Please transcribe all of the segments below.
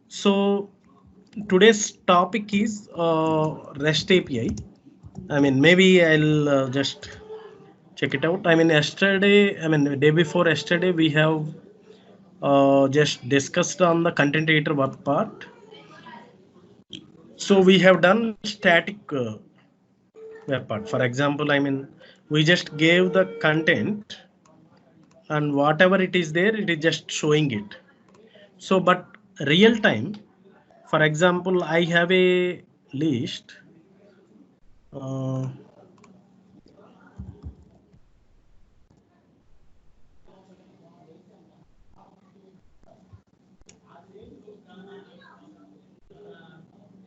So today's topic is REST API. I mean, maybe I'll just check it out. I mean, yesterday, I mean, the day before yesterday, we have just discussed on the content editor web part. So we have done static web part. For example, I mean, we just gave the content and whatever it is there, it is just showing it. So, but real time, for example, I have a list. Uh,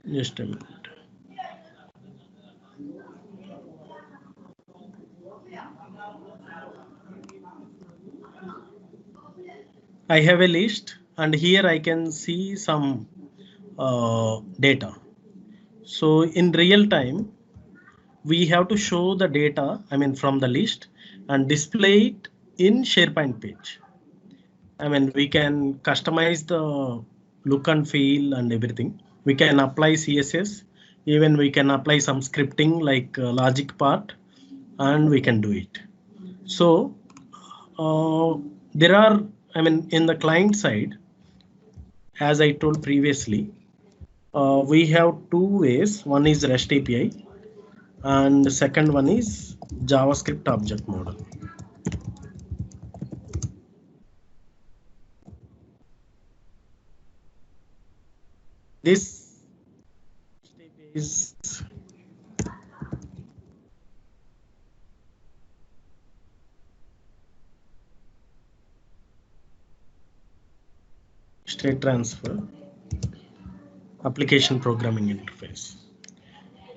just a minute. I have a list and here I can see some data. So in real time, we have to show the data, I mean, from the list and display it in SharePoint page. I mean, we can customize the look and feel and everything. We can apply CSS, even we can apply some scripting like logic part, and we can do it. So there are, I mean, in the client side, as I told previously, we have two ways. One is REST API and the second one is JavaScript object model. This is state transfer application programming interface.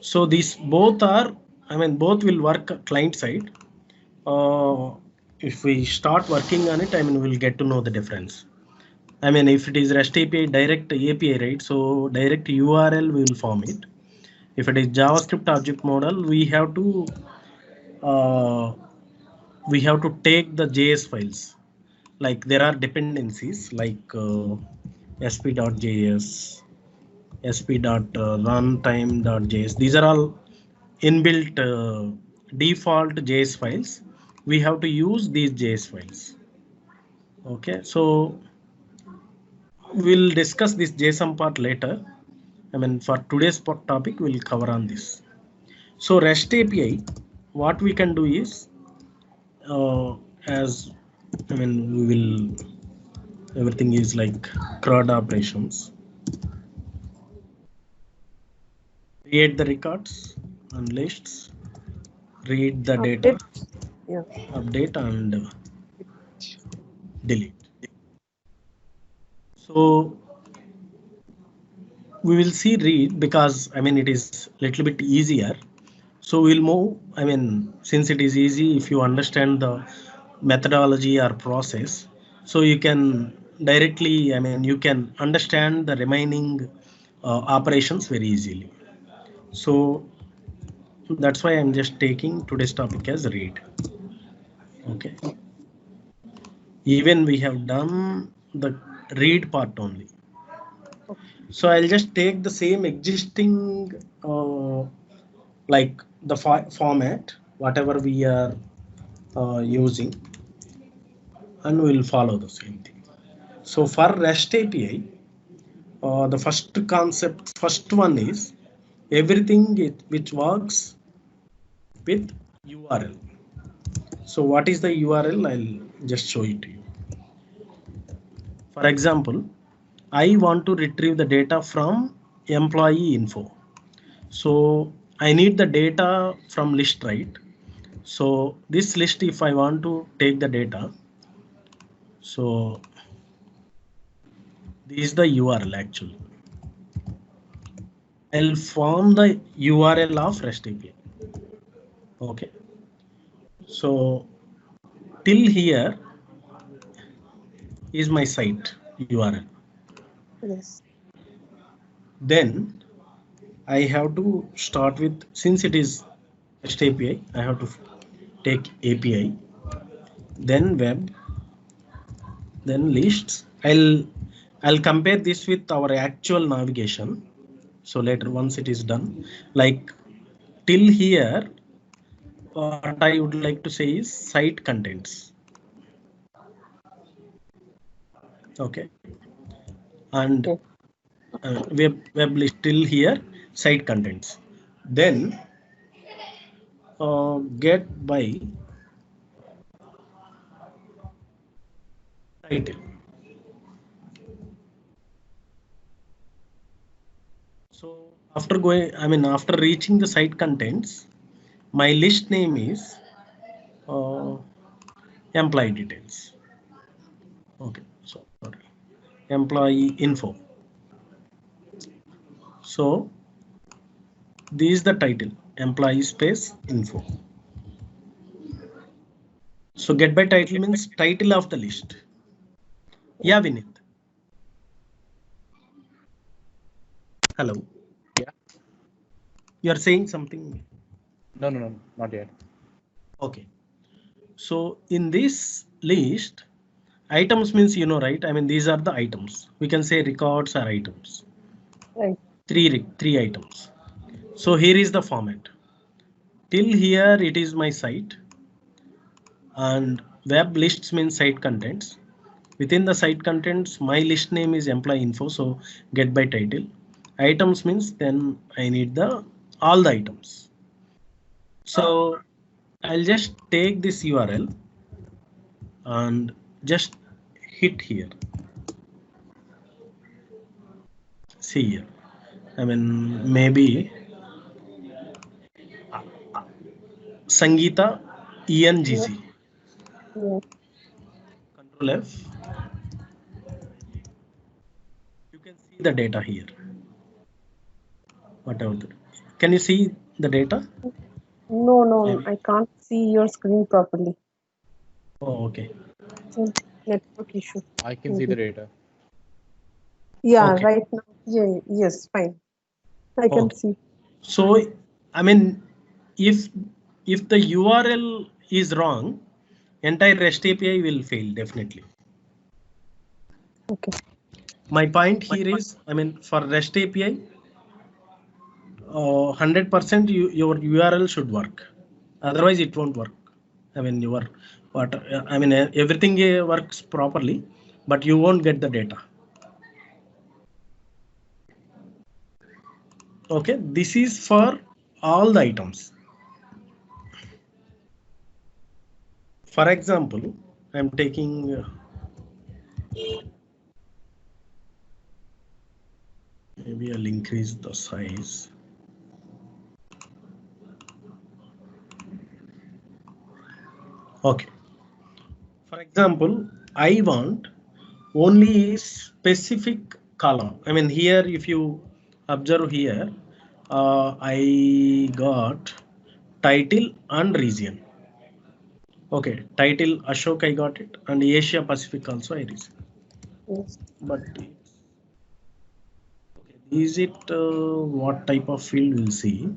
So these both are, I mean, both will work client side. If we start working on it, I mean, we'll get to know the difference. I mean, if it is REST API, direct API, right? So direct URL we will form it. If it is JavaScript object model, we have to take the JS files. Like there are dependencies like sp.js, sp.runtime.js. These are all inbuilt default JS files. We have to use these JS files. Okay, so we'll discuss this JSON part later. I mean, for today's topic, we'll cover on this. So REST API, what we can do is, as I mean, we will, everything is like CRUD operations. Create the records and lists, read the data, update and delete. So we will see read because I mean it is little bit easier. So we'll move. I mean, since it is easy, if you understand the methodology or process, so you can directly, I mean, you can understand the remaining operations very easily. So that's why I'm just taking today's topic as read. Okay. Even we have done the read part only. So I'll just take the same existing like the format, whatever we are using, and we'll follow the same thing. So for REST API, the first one is everything which works with URL. So what is the URL? I'll just show it to you. For example, I want to retrieve the data from employee info. So I need the data from list, right? So this list, if I want to take the data, so this is the URL actually. I'll form the URL of REST API. Okay. So till here is my site URL. Yes. Then I have to start with, since it is REST API, I have to take API, then web, then lists. I'll I'll compare this with our actual navigation. So later, once it is done, like till here, what I would like to say is site contents. Okay. And web list till here, site contents. Then get by title. So after after reaching the site contents, my list name is employee details. Okay, so sorry, employee info. So this is the title, employee space info. So get by title means title of the list. Yeah, Vinit. Hello. Yeah. You are saying something? No, not yet. Okay. So in this list, items means, you know, right? I mean, these are the items. We can say records are items. Right. Three items. So here is the format. Till here it is my site, and web lists means site contents. Within the site contents, my list name is employee info. So get by title. Items means then I need the all the items. So I'll just take this URL and just hit here. See here. I mean, maybe Sangeeta ENGC. Yeah. Control F. You can see the data here. Whatever. Can you see the data? No, I can't see your screen properly. Oh, okay. Network issue. I can see the data. Yeah, Okay. right now. Yeah, yes, fine. I can Okay. see. So, I mean, if the URL is wrong, entire REST API will fail definitely. Okay. My point here is, I mean, for REST API, 100% your URL should work. Otherwise, it won't work. I mean, everything works properly, but you won't get the data. Okay, this is for all the items. For example, I'm taking maybe I'll increase the size. Okay. For example, I want only specific column. I mean, here, if you observe here, I got title and region. Okay, title Ashok, I got it, and Asia Pacific also I received. Yes. But okay, is it what type of field we'll see?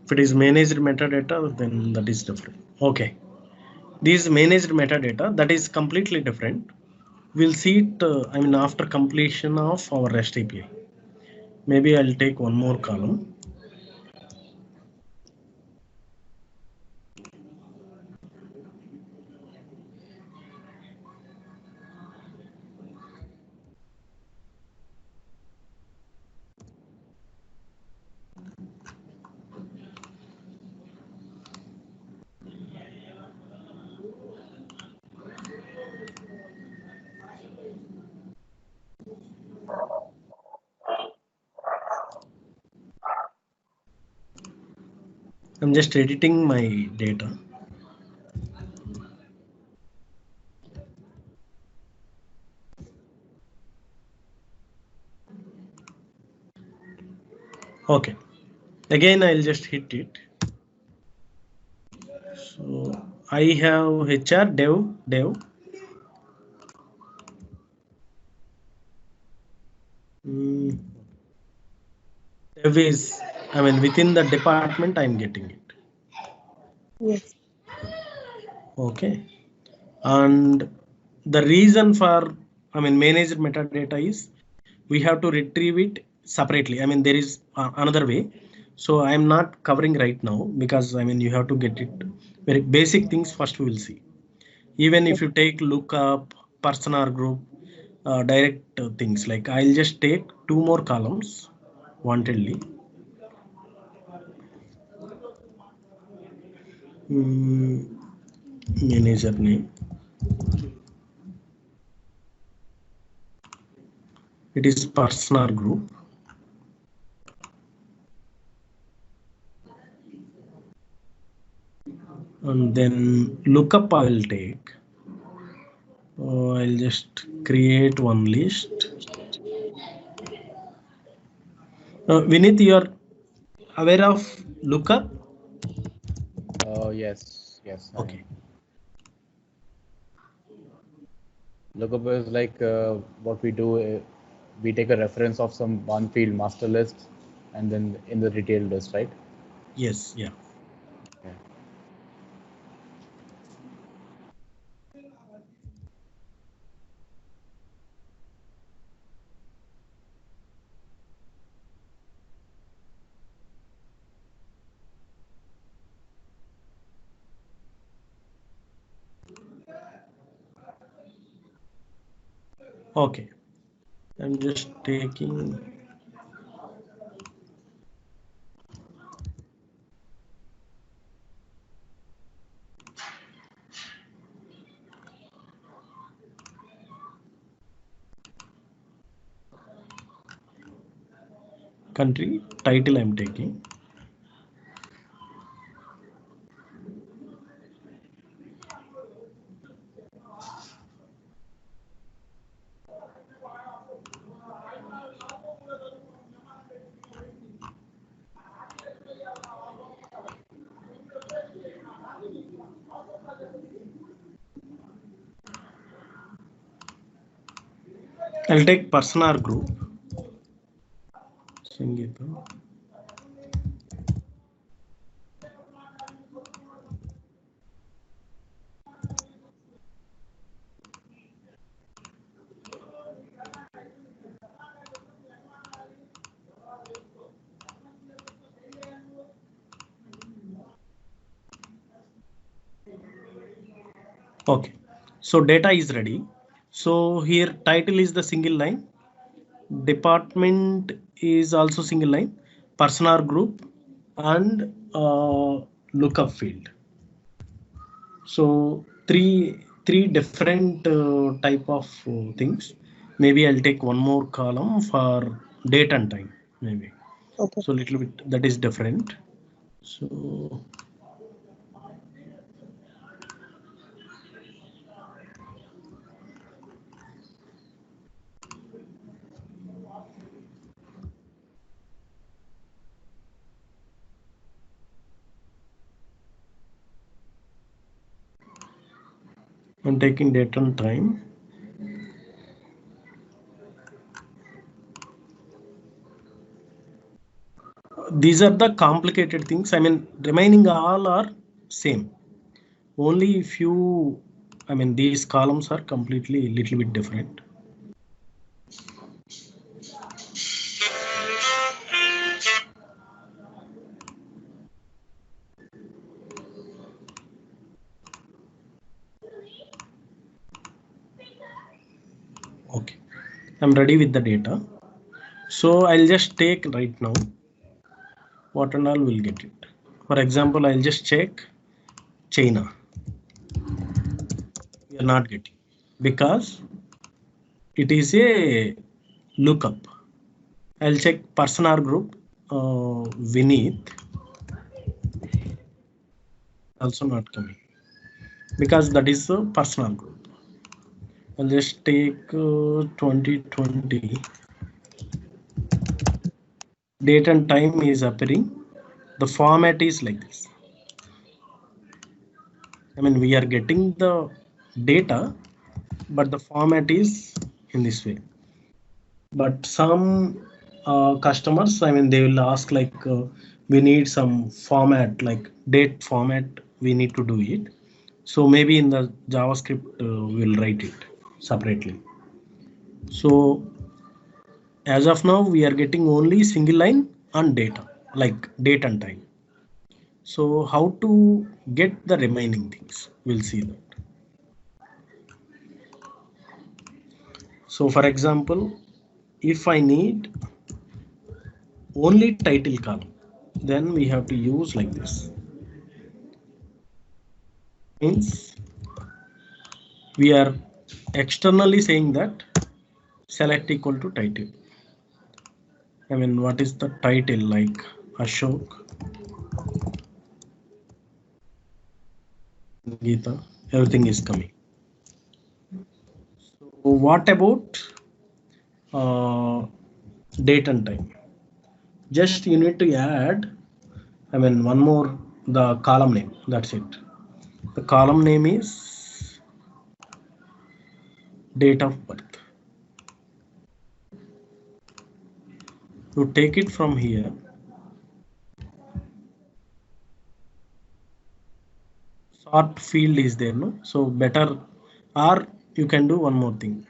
If it is managed metadata, then that is different. Okay, this managed metadata, that is completely different. We'll see it, I mean, after completion of our REST API. Maybe I'll take one more column. I'm just editing my data. Okay, again I'll just hit it. So I have HR dev. Dev is, I mean, within the department I'm getting it. Yes. Okay. And the reason for, I mean, managed metadata is we have to retrieve it separately. I mean, there is another way. So I am not covering right now because I mean, you have to get it very basic things first we will see. Even if you take lookup, person or group, direct things like I'll just take 2 more columns wantedly. Manager name. It is person or group. And then lookup I will take. I'll just create one list. Vinith, you are aware of lookup? Yes. Okay. Lookup is like what we do. We take a reference of some one field master list, and then in the detailed list, right? Yes. Yeah. Okay. Okay. I'm just taking. Country title I'm taking. I'll take person or group. Sangeeta. Okay. So data is ready. So here title is the single line. Department is also single line. Person or group and lookup field. So three different type of things. Maybe I'll take one more column for date and time. Maybe. Okay. So little bit that is different. So I'm taking date and time. These are the complicated things. I mean, remaining all are same. Only if you, I mean, these columns are completely little bit different. Okay, I'm ready with the data. So I'll just take right now what and all will get it. For example, I'll just check China. We are not getting because it is a lookup. I'll check person or group. Vinith also not coming because that is a personal group. I'll just take 2020. Date and time is appearing. The format is like this. I mean, we are getting the data, but the format is in this way. But some customers, I mean, they will ask like, we need some format, like date format, we need to do it. So maybe in the JavaScript, we'll write it separately. So as of now, we are getting only single line on data, like date and time. So how to get the remaining things? We'll see that. So for example, if I need only title column, then we have to use like this. Means we are externally saying that select equal to title. I mean, what is the title, like Ashok, Geeta, everything is coming. So what about date and time? Just you need to add, I mean, one more, the column name, that's it. The column name is date of birth. You take it from here. Sort field is there, no? So better, or you can do one more thing.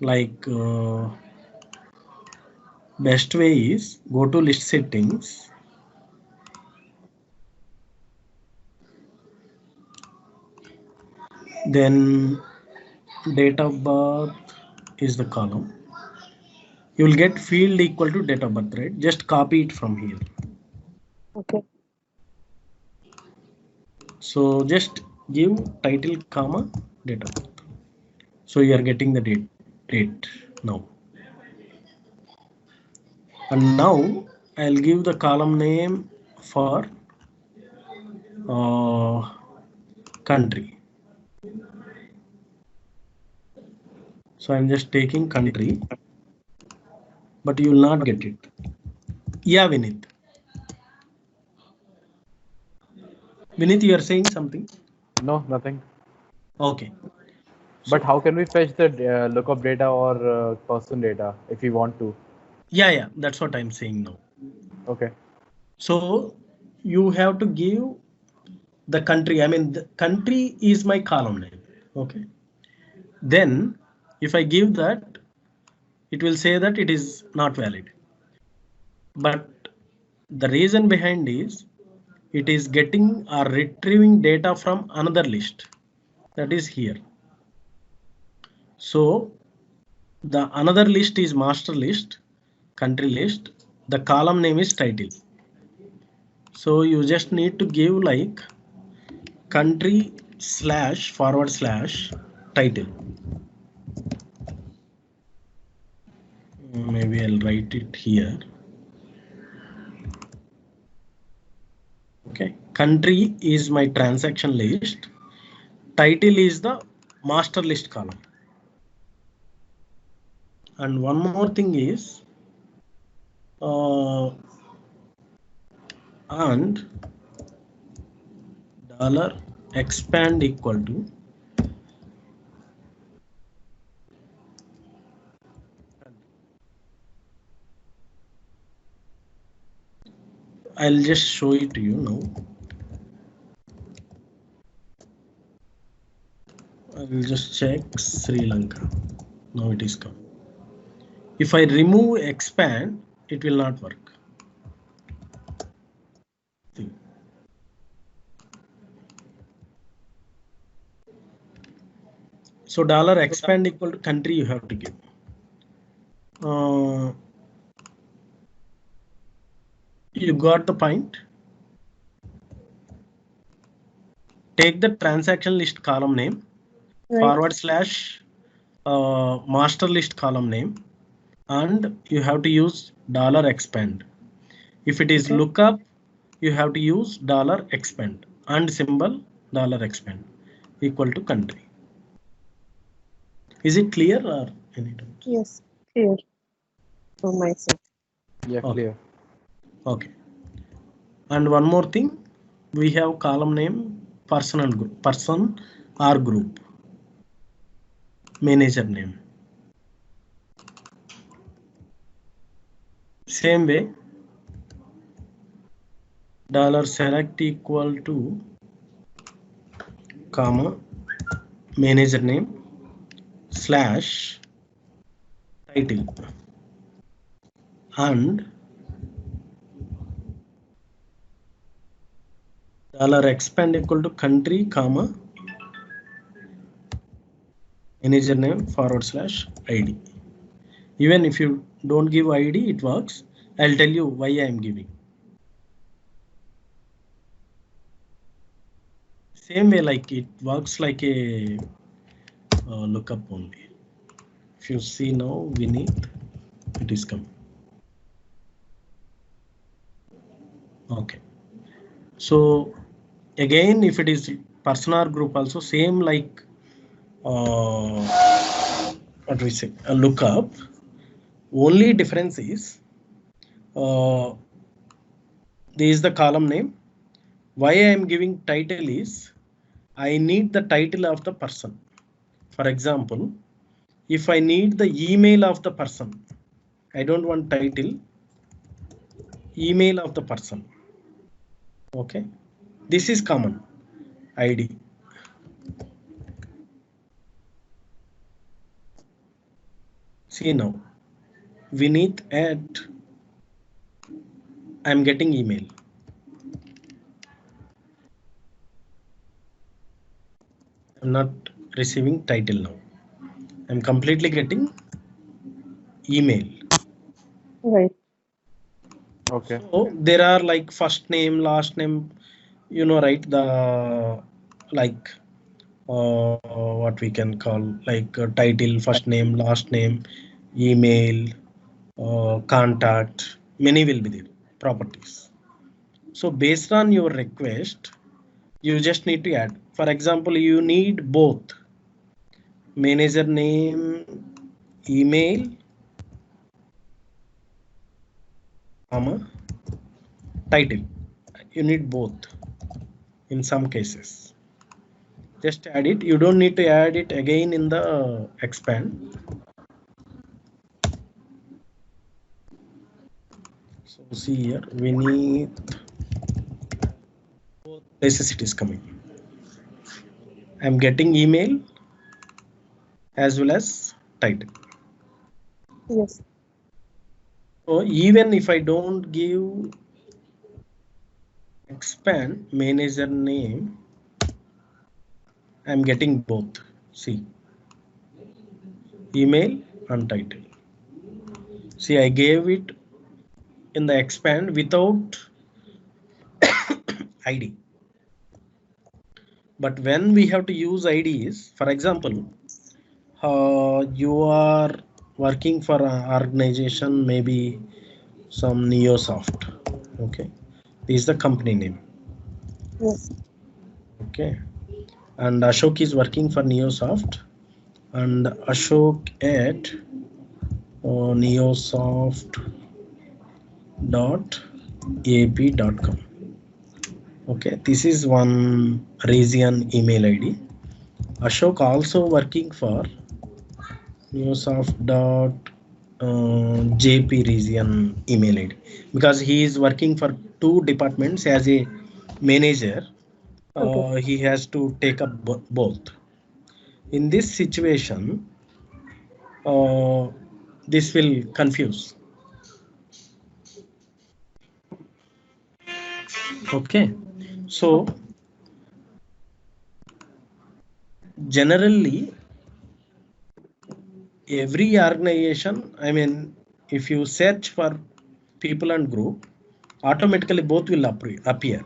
Like best way is go to list settings. Then date of birth is the column. You will get field equal to date of birth, right? Just copy it from here. Okay. So just give title comma date of birth. So you are getting the date now. And now I'll give the column name for country. So I'm just taking country, but you will not get it. Yeah, Vinith. Vinith, you are saying something? No, nothing. Okay. But how can we fetch the lookup data or person data if we want to? Yeah, that's what I'm saying now. Okay. So you have to give the country. I mean, the country is my column name. Okay. Then if I give that, it will say that it is not valid. But the reason behind is it is getting or retrieving data from another list that is here. So the another list is master list, country list. The column name is title. So you just need to give like country / title. Maybe I'll write it here. Okay, country is my transaction list. Title is the master list column. And one more thing is, and $expand equal to I'll just show it to you now. I'll just check Sri Lanka. Now it is come. If I remove expand, it will not work. See. So $expand equal to country you have to give. You got the point? Take the transaction list column name, Right. / master list column name, and you have to use $expand. If it is Okay. lookup, you have to use $expand and symbol $expand equal to country. Is it clear or any doubt? Yes, clear from my side. Yeah, Okay. clear. Okay. And one more thing, we have column name person and group, person or group, manager name. Same way, $select equal to comma manager name slash title and $expand equal to country comma manager name / ID. Even if you don't give ID, it works. I'll tell you why I am giving. Same way, like it works like a lookup only. If you see now, Vineet, it is coming. Okay. So again, if it is person or group, also same like what we say a lookup. Only difference is this is the column name. Why I am giving title is I need the title of the person. For example, if I need the email of the person, I don't want title, email of the person. Okay, this is common ID. See now, Vineet at I'm getting email. I'm not receiving title now. I'm completely getting email. Right. Okay. So there are like first name, last name, you know, right? The like what we can call like title, first name, last name, email, contact, many will be there, properties. So based on your request, you just need to add. For example, you need both manager name, email, comma, title. You need both in some cases. Just add it. You don't need to add it again in the expand. So see here, we need both places it is coming. I'm getting email as well as title. Yes. So even if I don't give expand manager name, I'm getting both. See, email and title. See, I gave it in the expand without ID. But when we have to use IDs, for example, you are working for an organization, maybe some Neosoft. Okay, this is the company name. Yes. Okay, and Ashok is working for Neosoft, and Ashok at neosoft.ap.com. Okay, this is one region email ID. Ashok also working for neosoft.jp region email ID because he is working for two departments as a manager. Okay. He has to take up both. In this situation, this will confuse. Okay, so generally every organization, I mean, if you search for people and group, automatically both will appear.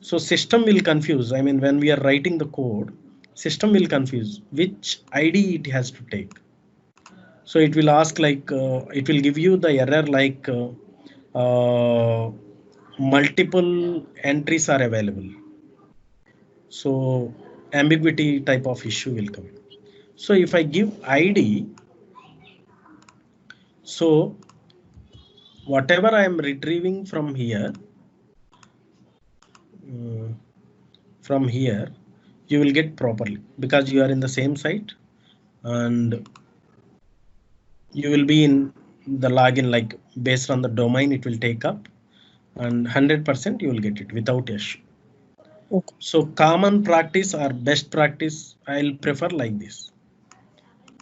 So system will confuse. I mean, when we are writing the code, system will confuse which ID it has to take. So it will ask like, it will give you the error like multiple entries are available. So ambiguity type of issue will come. So if I give ID, so whatever I am retrieving from here, you will get properly because you are in the same site and you will be in the login, like based on the domain it will take up, and 100% you will get it without issue. Okay. So common practice or best practice, I'll prefer like this.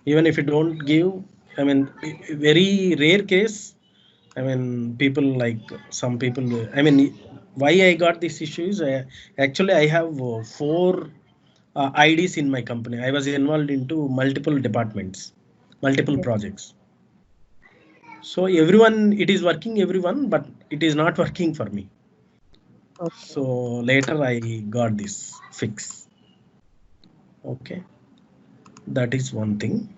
Even if you don't give, I mean, very rare case, I mean, people like some people, I mean, why I got this issue is actually I have four IDs in my company. I was involved into multiple departments, multiple Okay. projects. So everyone, it is working everyone, but it is not working for me. Okay. So later I got this fix. Okay, that is one thing.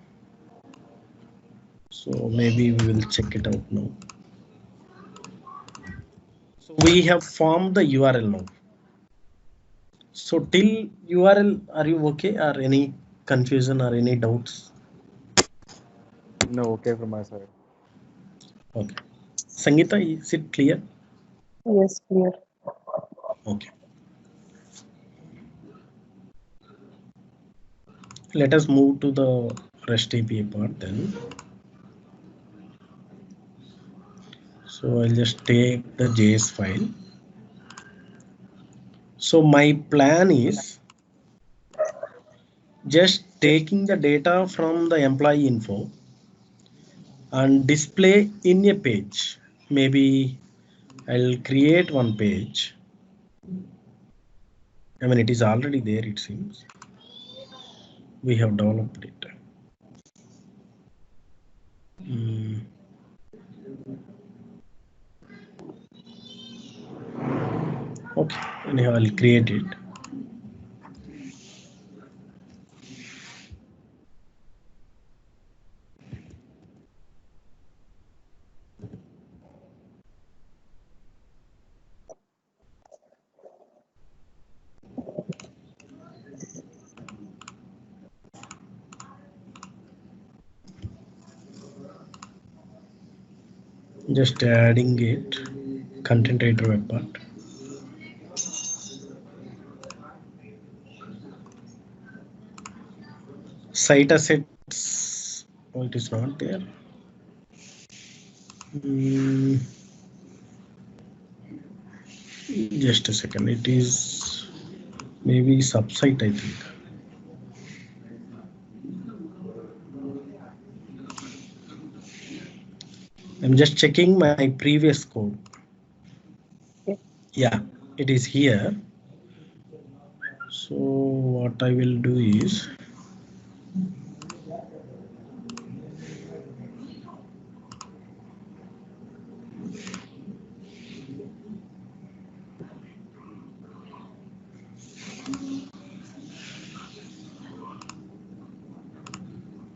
So maybe we will check it out now. So we have formed the URL now. So till URL, are you okay or any confusion or any doubts? No, okay from my side. Okay. Sangeeta, is it clear? Yes, clear. Okay. Let us move to the REST API part then. So I'll just take the JS file. So my plan is just taking the data from the employee info and display in a page. Maybe I'll create one page. I mean, it is already there, it seems. We have developed it. Mm. Okay, anyhow, I'll create it. Just adding it, content writer web part. Site assets, oh, it is not there. Mm, just a second, it is maybe subsite, I think. I'm just checking my previous code. Okay. Yeah, it is here. So what I will do is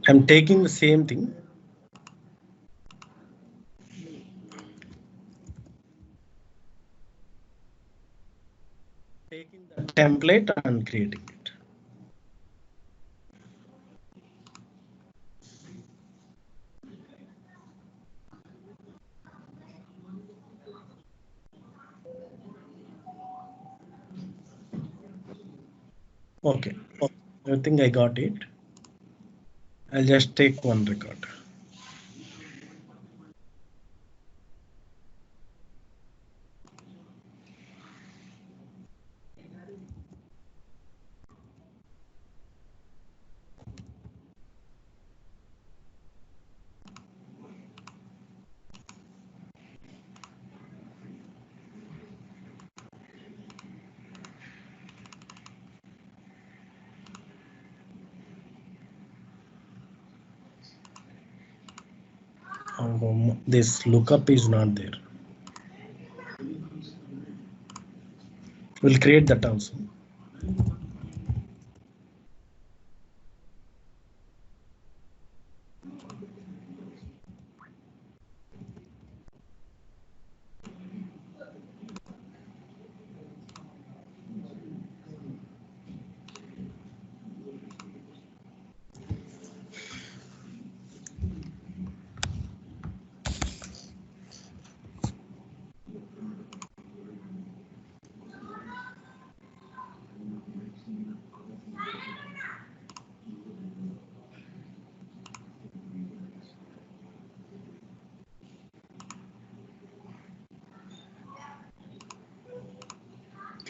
I'm taking the same thing. Taking the template and creating it. Okay, I think I got it. I'll just take one record. This lookup is not there. We'll create that also.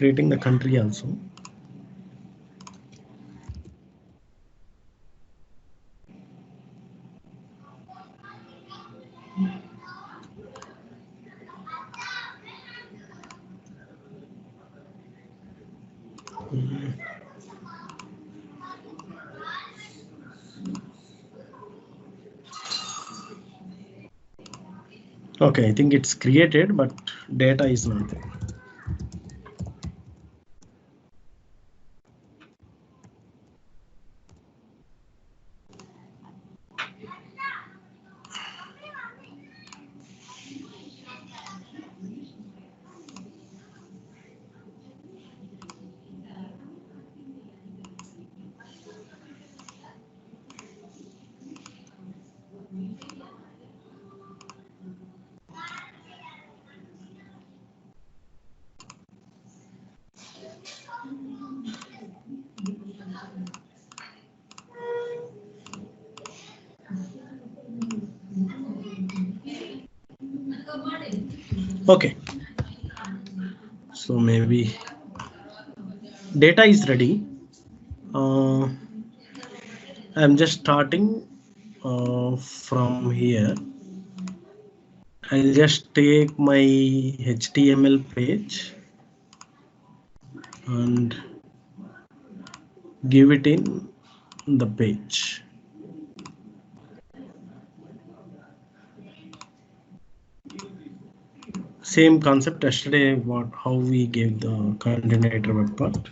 creating the country also. Okay, I think it's created, but data is not there. Okay, so maybe data is ready. I'm just starting from here. I'll just take my HTML page and give it in the page. Same concept yesterday, how we gave the content editor web part.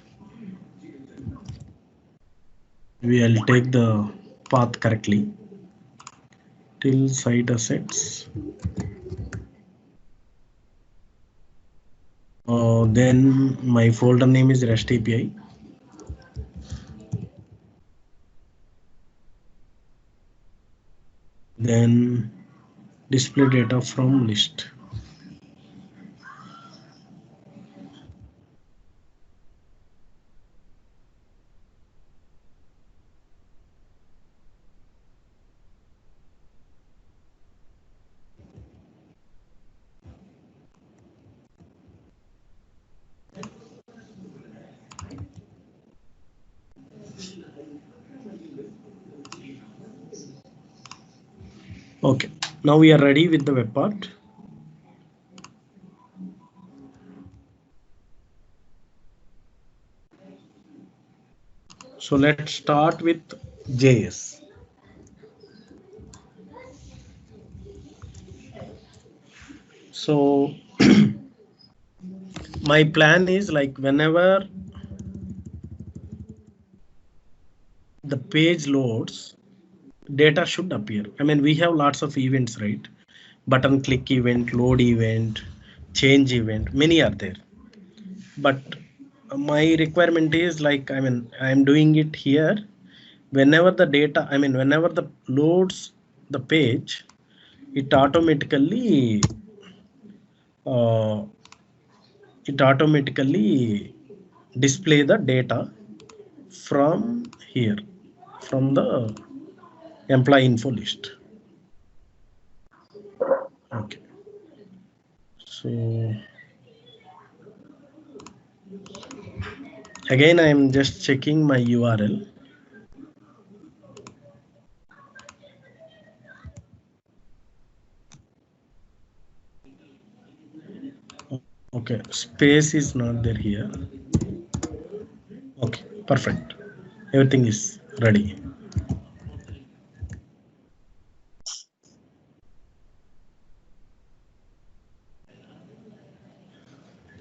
We'll take the path correctly till site assets. Then my folder name is REST API. Then display data from list. Okay, now we are ready with the web part. So let's start with JS. So my plan is like whenever the page loads, data should appear. I mean, we have lots of events, right? Button click event, load event, change event, many are there. But my requirement is like, I mean, I'm doing it here. Whenever the data, I mean, whenever the loads the page, it automatically display the data from here, from the employee info list. Okay, so again I am just checking my URL. Okay, space is not there here. Okay, perfect, everything is ready.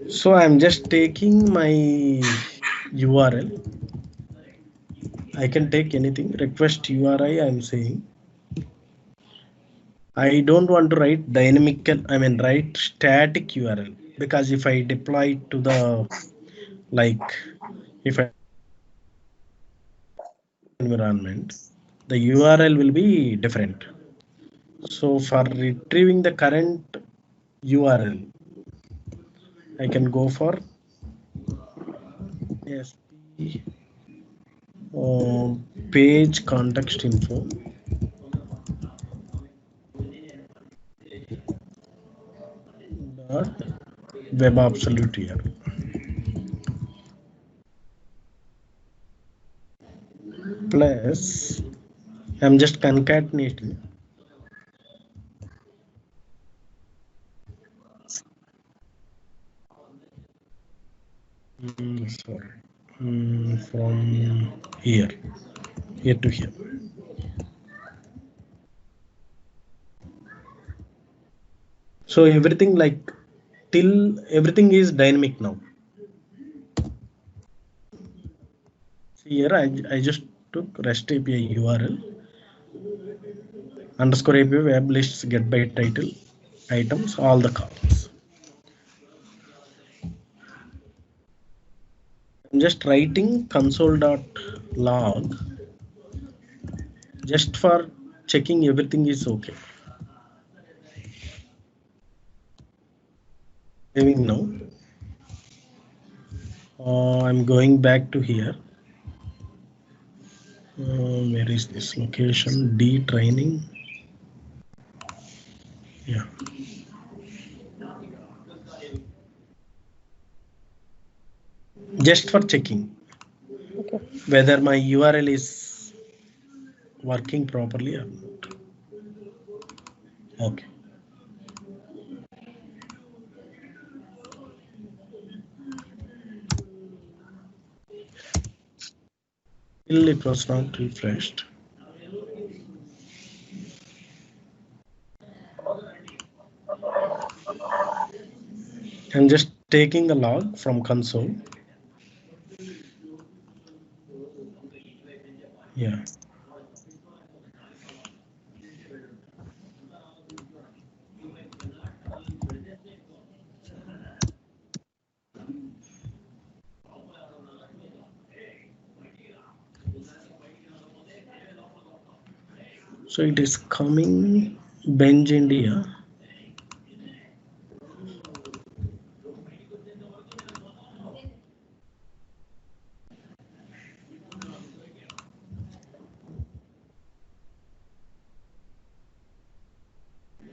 So I'm just taking my URL. I can take anything, request URI I'm saying. I don't want to write dynamical, I mean write static URL, because if I deploy it to the, like if I environment, the URL will be different. So for retrieving the current URL, I can go for SP page context info dot web absolute here. plus I'm just concatenating. Sorry. From here to here. So everything like till everything is dynamic now. See here, I just took REST API URL underscore API web lists get by title items all the columns. I'm just writing console.log just for checking everything is okay. Saving now. I'm going back to here. Where is this location? D training. Yeah. Just for checking whether my URL is working properly or not. Okay. Still it was not refreshed. I'm just taking a log from console. Yeah. So it is coming Benj India.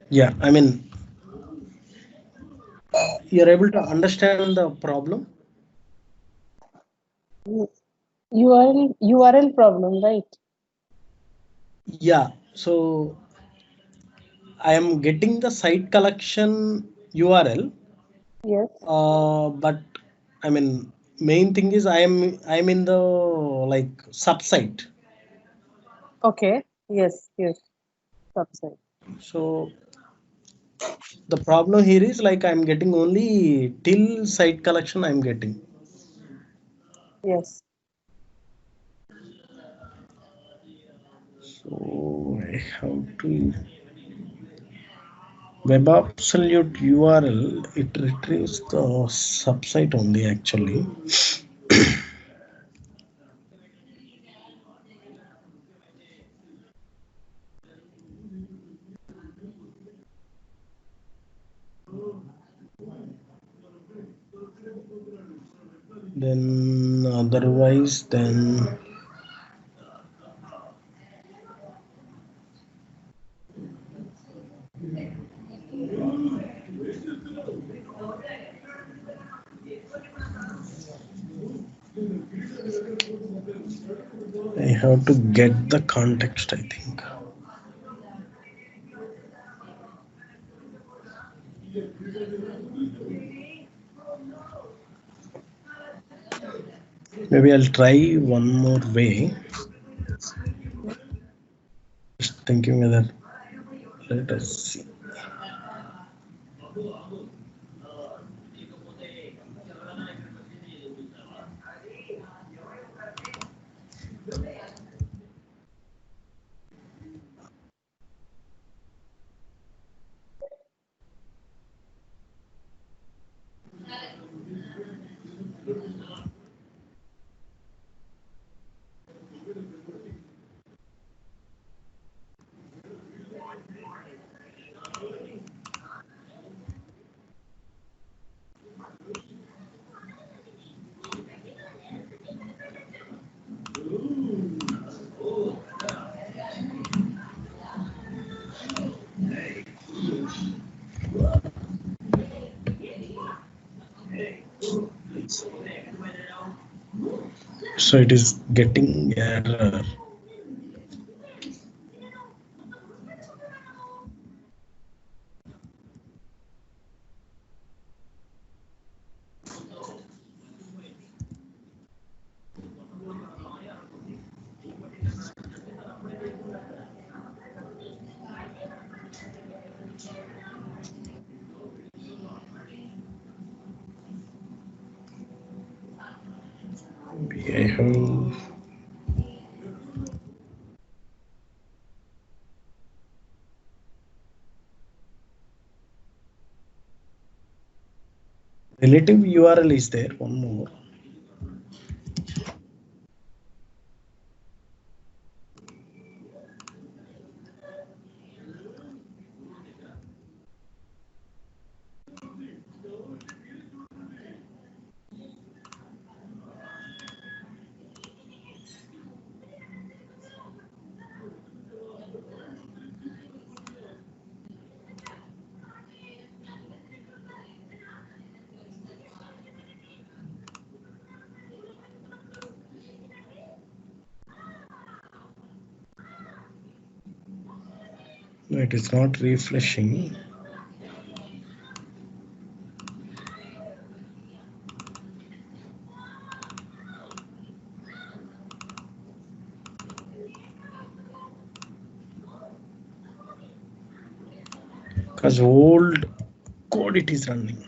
Yeah, I mean, you're able to understand the problem. URL problem, right? Yeah, so I am getting the site collection URL. Yes. But I mean, main thing is I'm in the like subsite. Okay. Yes. Subsite. So the problem here is like I'm getting only till site collection I'm getting. Yes. So I have to Web Absolute URL, it retrieves the subsite only actually. Then otherwise then I have to get the context, I think. Maybe I'll try one more way. Just thinking whether, let us see. So it is getting error. hell? Relative URL is there. One more. No, it is not refreshing. Because old code it is running.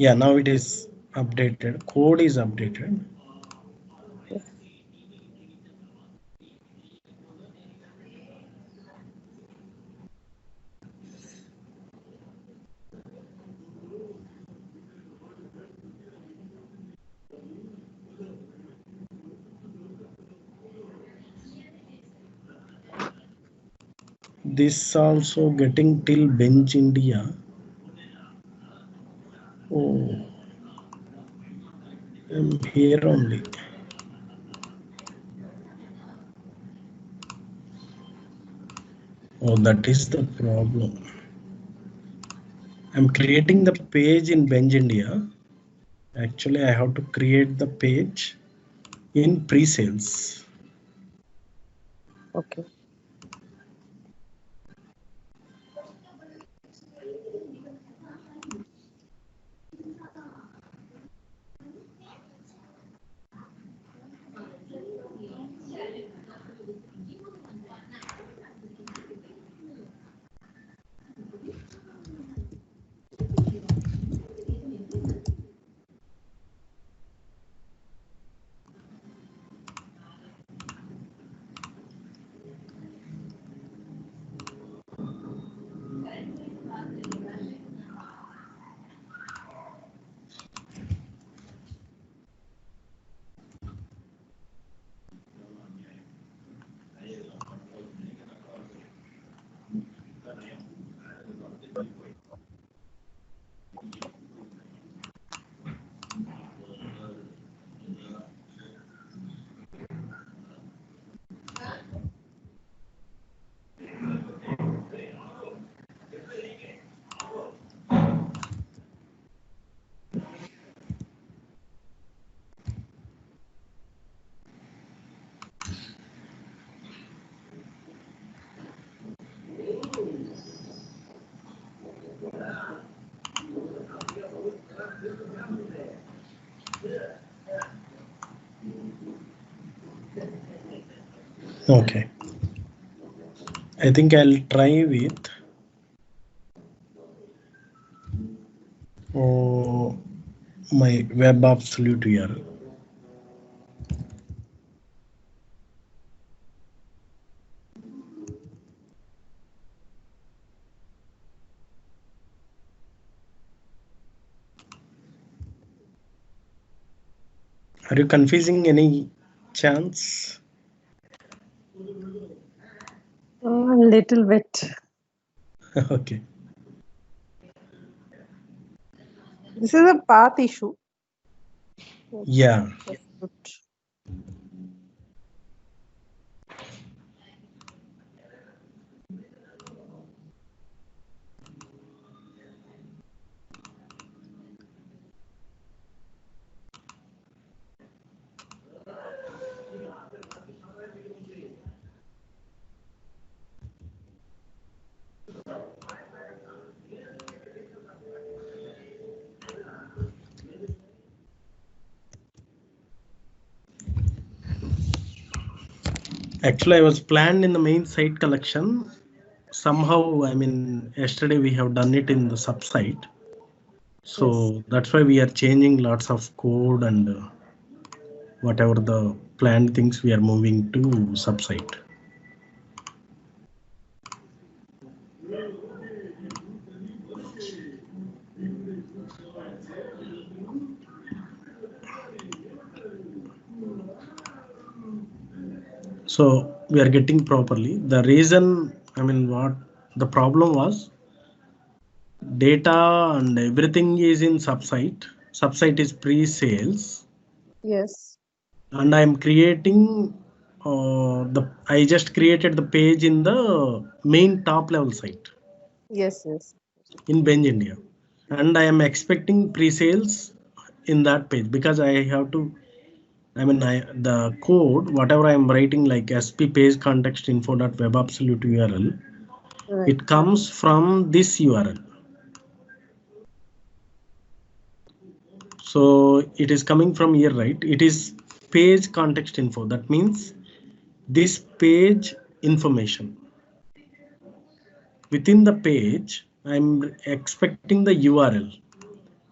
Yeah, now it is updated. Code is updated. This also getting till bench India. Oh, I'm here only. Oh, that is the problem. I'm creating the page in Bench India. Actually, I have to create the page in pre-sales. Okay. Okay. I think I'll try with my web absolute URL. Are you confusing any chance? A little bit. Okay. This is a path issue. Yeah. That's good. Actually, I was planned in the main site collection. Somehow, I mean, yesterday we have done it in the subsite. So that's why we are changing lots of code and whatever the planned things we are moving to subsite. So we are getting properly. The reason, I mean, what the problem was, data and everything is in subsite. Subsite is pre-sales, Yes. and I am creating I just created the page in the main top level site Yes. Yes. in Benj India, and I am expecting pre-sales in that page because I have to. I mean, the code, whatever I am writing, like sp page context info dot web absolute URL, Right. it comes from this URL. So it is coming from here, right? It is page context info. That means this page information. Within the page, I'm expecting the URL.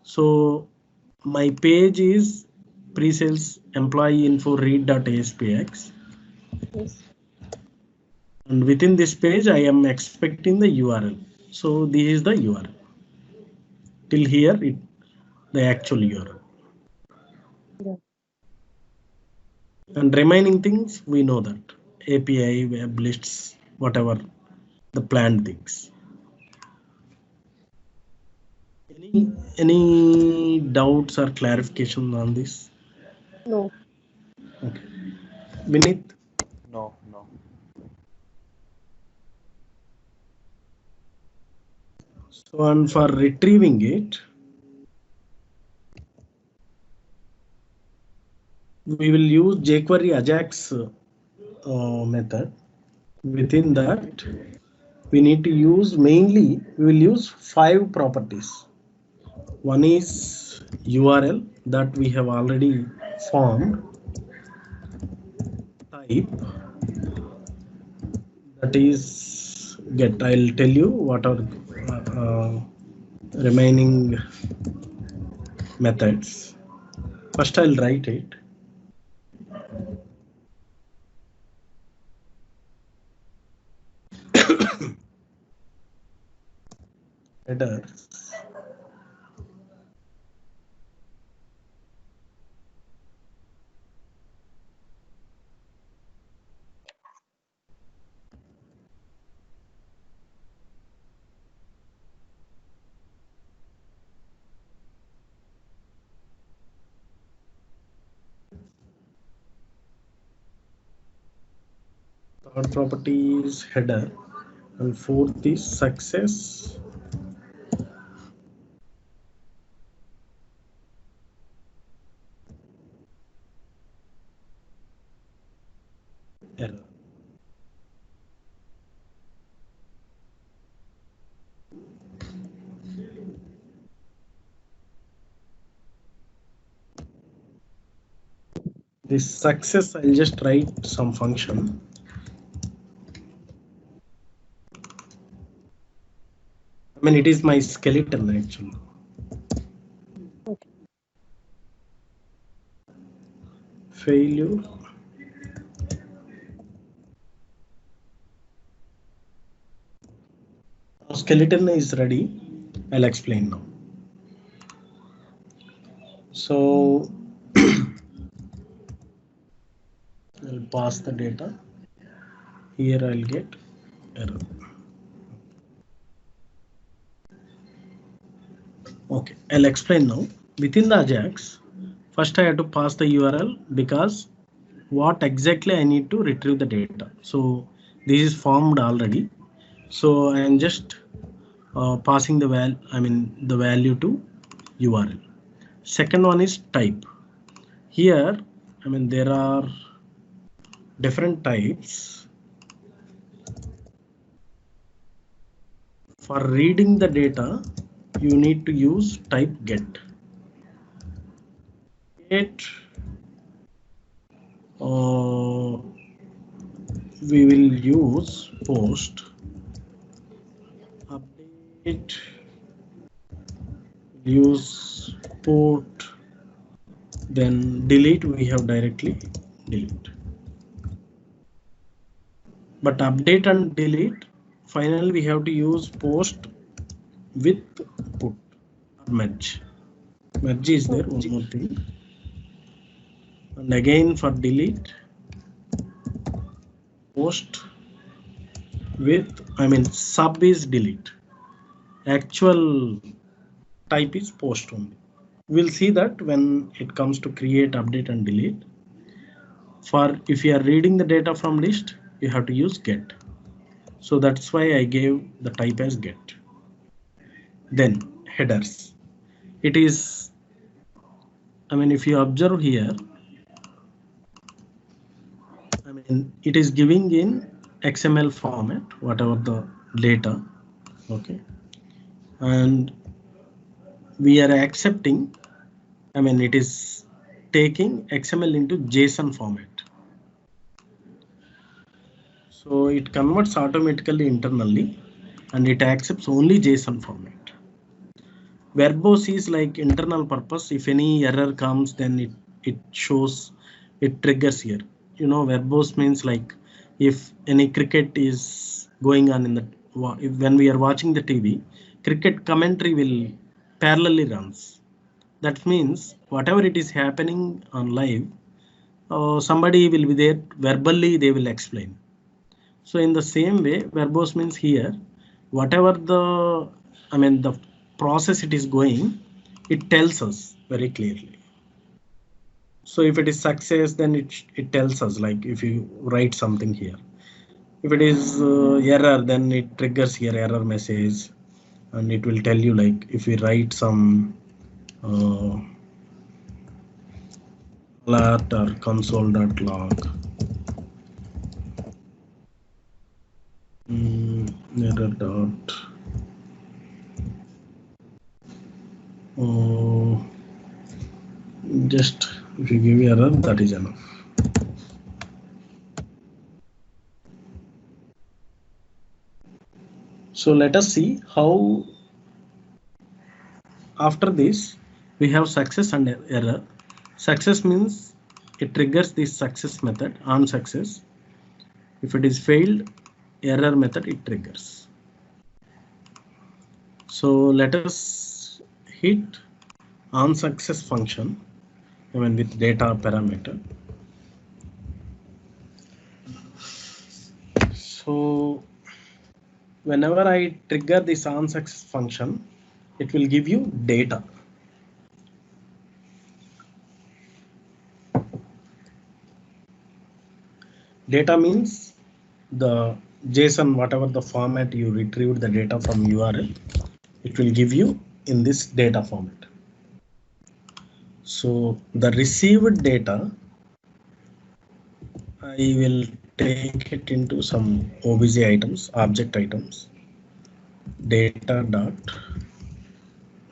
So my page is pre-sales employee info read.aspx. Yes. And within this page, I am expecting the URL. So this is the URL. Till here, the actual URL. Yeah. And remaining things, we know that. API, web lists, whatever the planned things. Any doubts or clarification on this? No. Okay. Vinith? No, no. So, and for retrieving it, we will use jQuery Ajax method. Within that, we need to use mainly, we will use 5 properties. One is URL that we have already formed. Type, that is get. I'll tell you what are remaining methods. First, I'll write it. Header. Third property is header, and fourth is success. Error. This success, I'll just write some function. I mean, it is my skeleton actually. Okay. Failure. Skeleton is ready. I'll explain now. So I'll pass the data. Here I'll get error. Okay, I'll explain now. Within the Ajax, first I have to pass the URL because what exactly I need to retrieve the data. So this is formed already. So I am just passing the value to URL. Second one is type. Here, I mean, there are different types. For reading the data, you need to use type get. Get we will use post update, use port, then delete, we have directly delete. But update and delete, finally we have to use post with put or merge. Merge is there, one more thing. And again for delete, post with, sub is delete. Actual type is post only. We'll see that when it comes to create, update and delete. For if you are reading the data from list, you have to use get. So that's why I gave the type as get. Then headers. It is, if you observe here, it is giving in XML format, whatever the data, okay, and we are accepting, it is taking XML into JSON format. So it converts automatically internally and it accepts only JSON format. Verbose is like internal purpose. If any error comes, then it shows, it triggers here. Verbose means like if any cricket is going on in the, when we are watching the TV, cricket commentary will parallelly runs. That means whatever it is happening on live, somebody will be there verbally, they will explain. So in the same way, verbose means here, whatever the, the process it is going, it tells us very clearly. So if it is success, then it tells us, like if you write something here. If it is error, then it triggers here error message, and it will tell you, like if we write some alert or console.log. Error dot just if you give error, that is enough. So let us see how after this we have success and error. Success means it triggers this success method on success. If it is failed, error method it triggers. So let us hit on success function with data parameter. So whenever I trigger this on success function, it will give you data. Data means the JSON, whatever the format you retrieved the data from URL, it will give you in this data format. So the received data, I will take it into some OBJ items, object items, data dot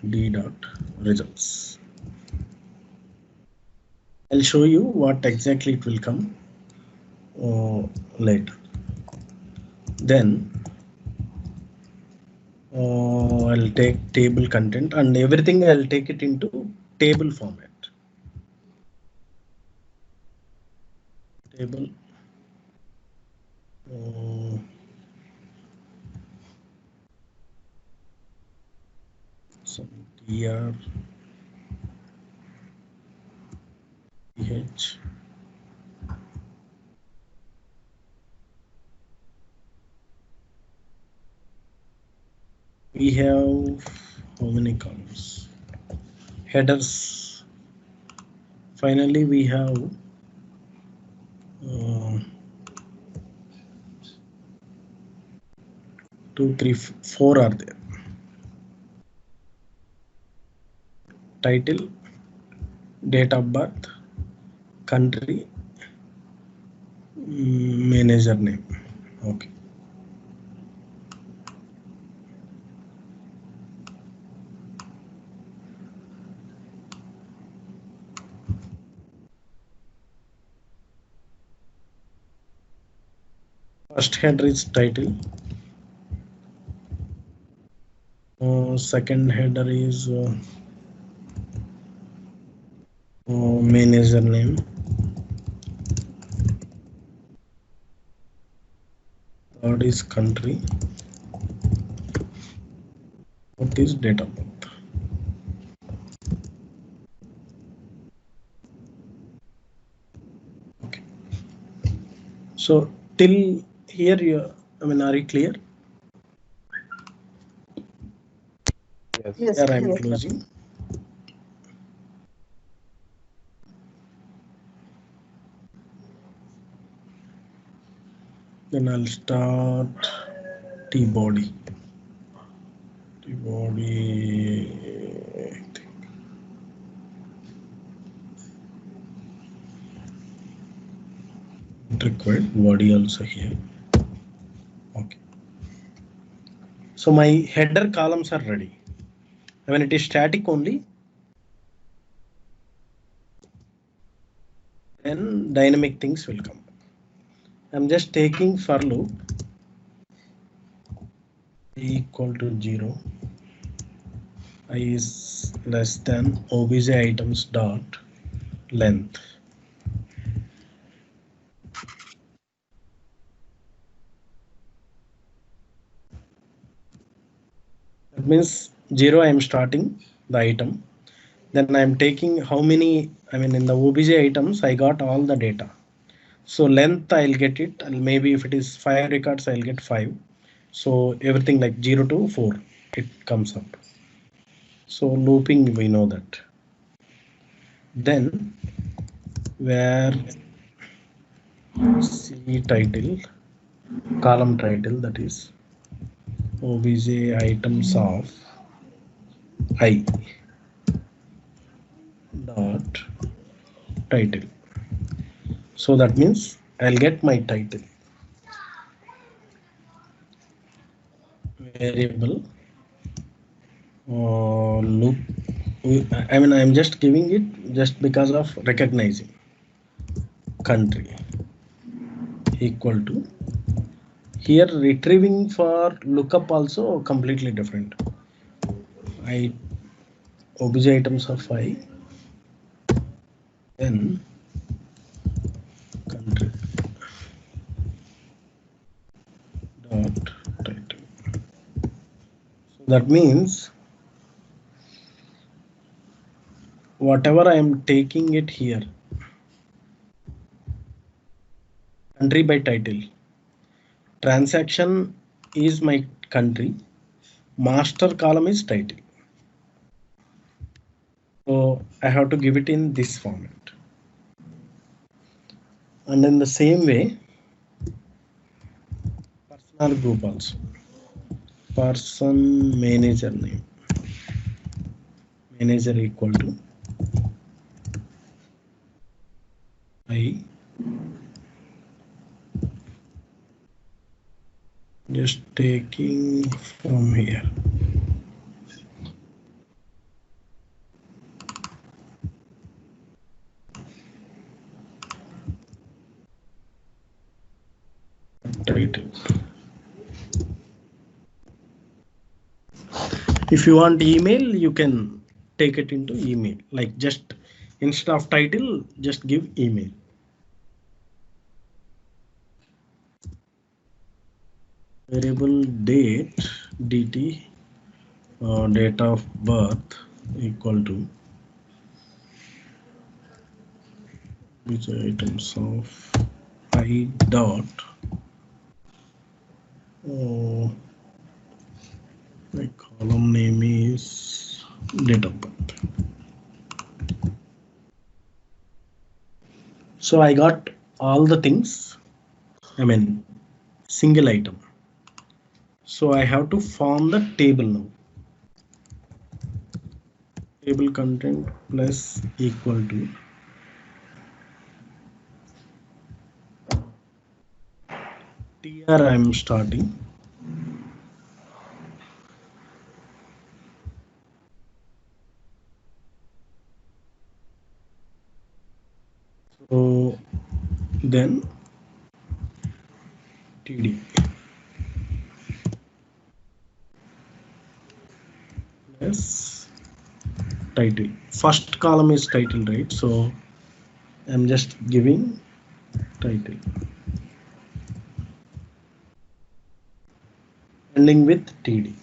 d dot results. I'll show you what exactly it will come later. Then I'll take table content and everything. I'll take it into table format. Table. Some tr th. We have how many columns? Headers. Finally, we have 2, 3, 4 are there. Title, date of birth, country, manager name. Okay. First header is title. Second header is manager name. Third is country. Fourth is date of birth. Okay. So till here, are you clear? Yes. Yes, Here I am yes, sir. closing. Then I'll start T-body. T-body. Required body also here. Okay. So my header columns are ready. When it is static only, then dynamic things will come. I'm just taking for loop equal to 0. I is less than obj items dot length. That means 0 I am starting the item. Then I am taking how many, in the obj items, I got all the data. So length I'll get it, and maybe if it is 5 records, I'll get 5. So everything like 0 to 4, it comes up. So looping, we know that. Then where C title, column title, that is obj items of I dot title. So that means I'll get my title variable loop. I'm just giving it just because of recognizing country equal to here retrieving for lookup also completely different. I obj items of I, then country dot title. So that means whatever I am taking it here, country by title, transaction is my country, master column is title. So I have to give it in this format. And in the same way, personal group also. Person manager name. Manager equal to I. Just taking from here. Title. If you want email, you can take it into email. Like just instead of title, just give email. Variable date dt date of birth equal to which items of I dot my column name is date of birth. So I got all the things, single item. So I have to form the table now. Table content plus equal to tr I am starting. So then TD. Yes. Title. First column is title, right? So I'm just giving title. Ending with TD.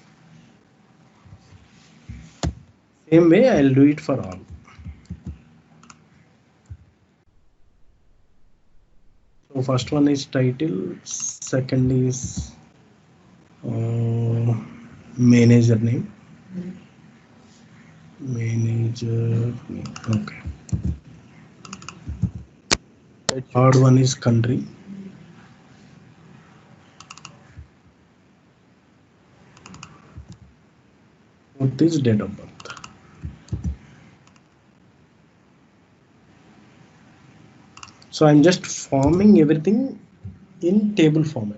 Same way I'll do it for all. So first one is title, second is manager name. Manager name. Okay. Third one is country. Fourth is date of birth. So I'm just forming everything in table format.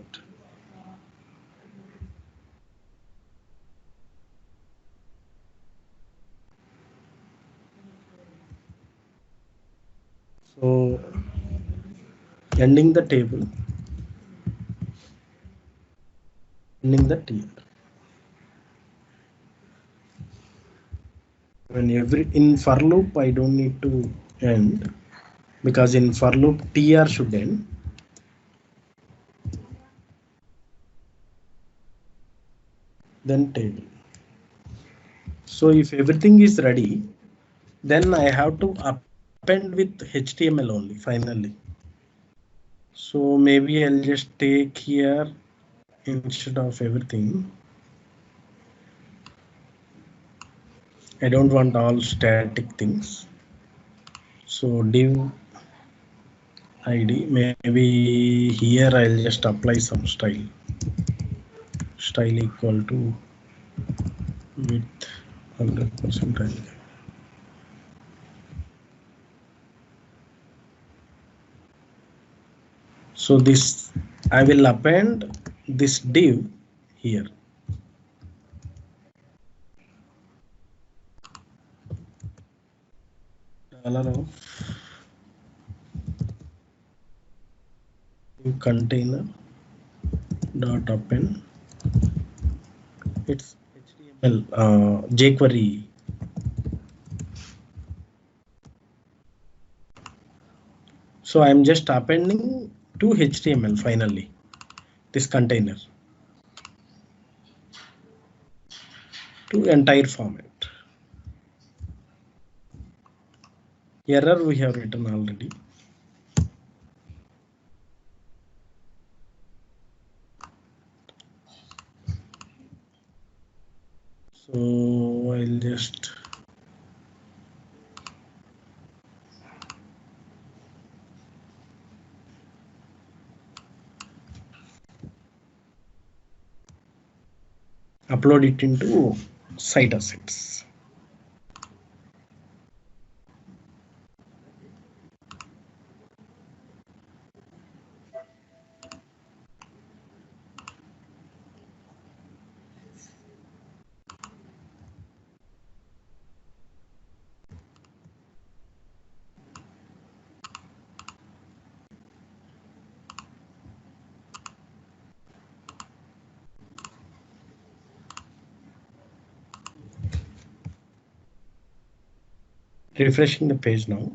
So ending the table, ending the tier. When in for loop, I don't need to end, because in for loop tr should end. Then table. So if everything is ready, then I have to append with HTML only finally. So maybe I'll just take here, instead of everything, I don't want all static things. So div ID, maybe here I'll just apply some style. Style equal to width 100%. So this, I will append this div here. $of container dot append. It's HTML jQuery. So I'm just appending to HTML finally, this container, to entire format. Error we have written already. So I'll just upload it into site assets. Refreshing the page now.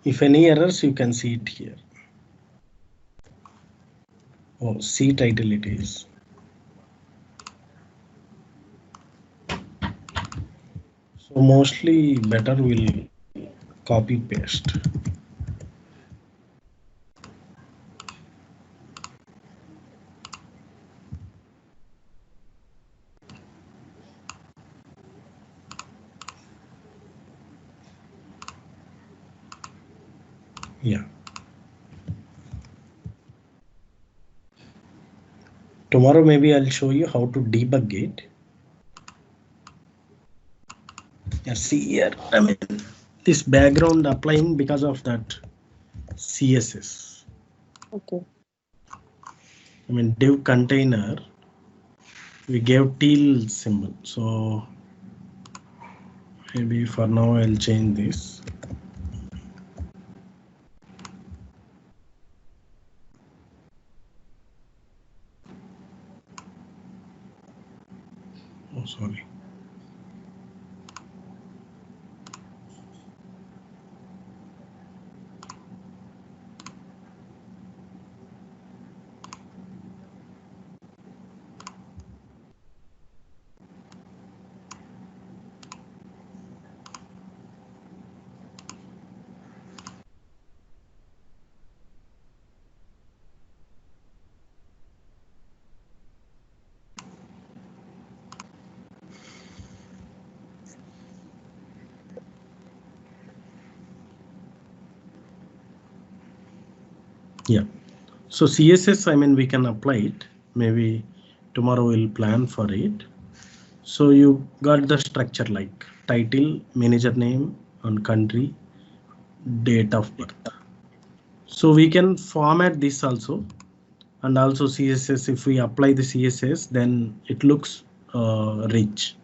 If any errors, you can see it here. Oh, C title it is. So mostly better will copy paste. Yeah. Tomorrow maybe I'll show you how to debug it. Yeah, see here, I mean, this background applying because of that CSS. Okay. I mean, div container, we gave teal symbol. So maybe for now I'll change this. Oh, sorry. Yeah. So CSS, I mean, we can apply it. Maybe tomorrow we'll plan for it. So you got the structure like title, manager name, and country, date of birth. So we can format this also, and also CSS. If we apply the CSS, then it looks rich.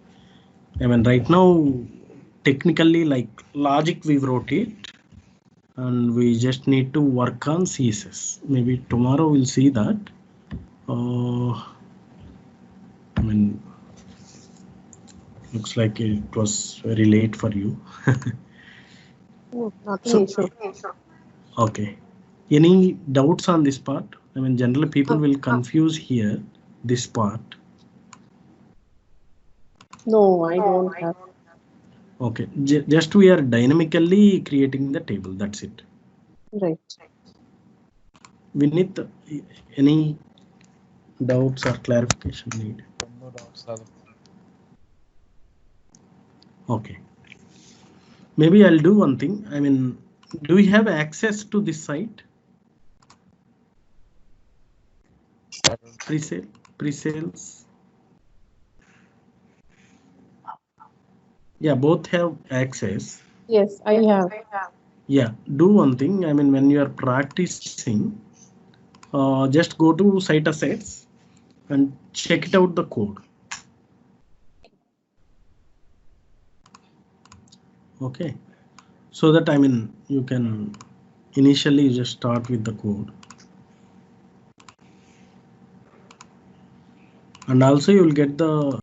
I mean, right now, technically, like logic, we wrote it, and we just need to work on CSS. Maybe tomorrow we'll see that. I mean, looks like it was very late for you. No, not So, an issue. okay. Any doubts on this part? I mean, generally people will confuse here, this part. No, I don't have. Okay, just we are dynamically creating the table, that's it. Right. Vinith, any doubts or clarification needed? No doubts, Sadhu. Okay. Maybe I'll do one thing. I mean, do we have access to this site? Pre-sales? Yeah, both have access. Yes, I have. Yeah, do one thing. I mean, when you are practicing, just go to site assets and check it out the code. Okay, so that I mean you can initially just start with the code, and also you will get the